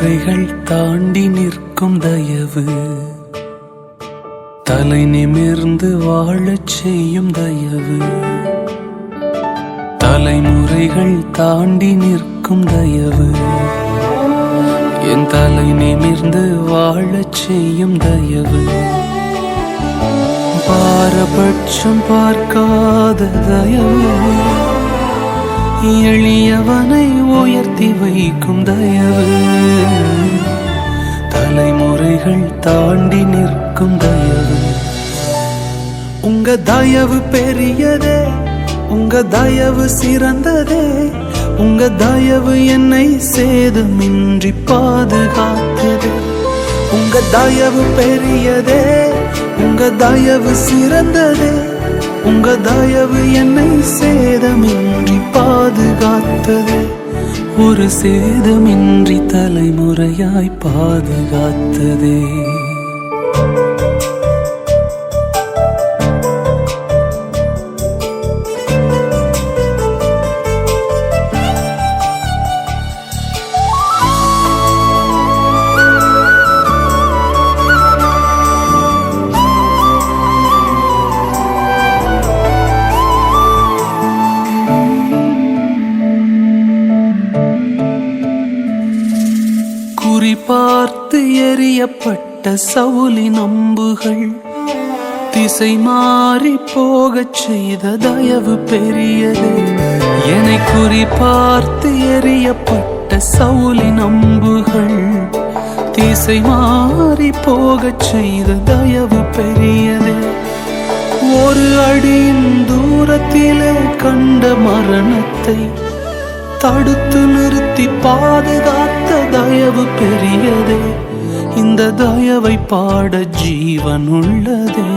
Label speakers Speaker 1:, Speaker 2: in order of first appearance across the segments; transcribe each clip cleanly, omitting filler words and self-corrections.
Speaker 1: தலைமுறைகள் தாண்டி நிற்கும் தயவு, தலை நிமிர்ந்து வாழச் செய்யும் தயவு. தலைமுறைகள் தாண்டி நிற்கும் தயவு, என் தலை நிமிர்ந்து வாழச் செய்யும் தயவு. பாரபட்சம் பார்க்காத தயவு, எளியவனை உயர்த்தி வைக்கும் தயவு. தலைமுறைகள் தாண்டி நிற்கும் தயவு. உங்க தயவு பெரியதே, உங்க தயவு சிறந்ததே. உங்க தயவு என்னை சேதமின்றி பாதுகாத்தது. உங்க தயவு பெரியதே, உங்க தயவு சிறந்ததே. உங்க தயவு என்னை சேதமின்றி பாதுகாத்தது. ஒரு சேதமின்றி தலைமுறையாய் பாதுகாத்ததே. பார்த்து எரியப்பட்ட சவுலின் அம்புகள் திசை மாறி போகச் செய்த தயவு பெரியது. என்னை குறி பார்த்து எரியப்பட்ட சவுலின் அம்புகள் திசை மாறி போகச் செய்த தயவு பெரியது. ஒரு அடியின் தூரத்திலே கண்ட மரணத்தை தடுத்து நிறுத்தி பாதுகாத்த தயவு பெரியதே. இந்த தயவை பாட ஜீவன் உள்ளதே.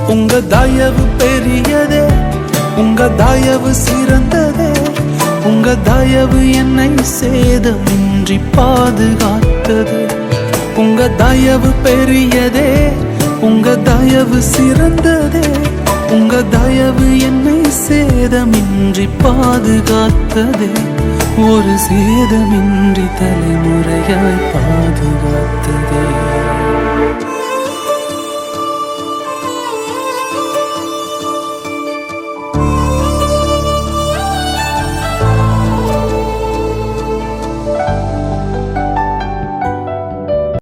Speaker 1: உங்க தயவு பெரியதே, உங்க தயவு சிறந்ததே. உங்க தயவு என்னை சேதமின்றி பாதுகாத்தது. உங்க தயவு பெரியதே, உங்க தயவு சிறந்ததே. உங்க தயவு என்னை சேதமின்றி பாதுகாத்ததே. ஒரு சேதமின்றி தலைமுறையாய் பாதுகாத்ததே.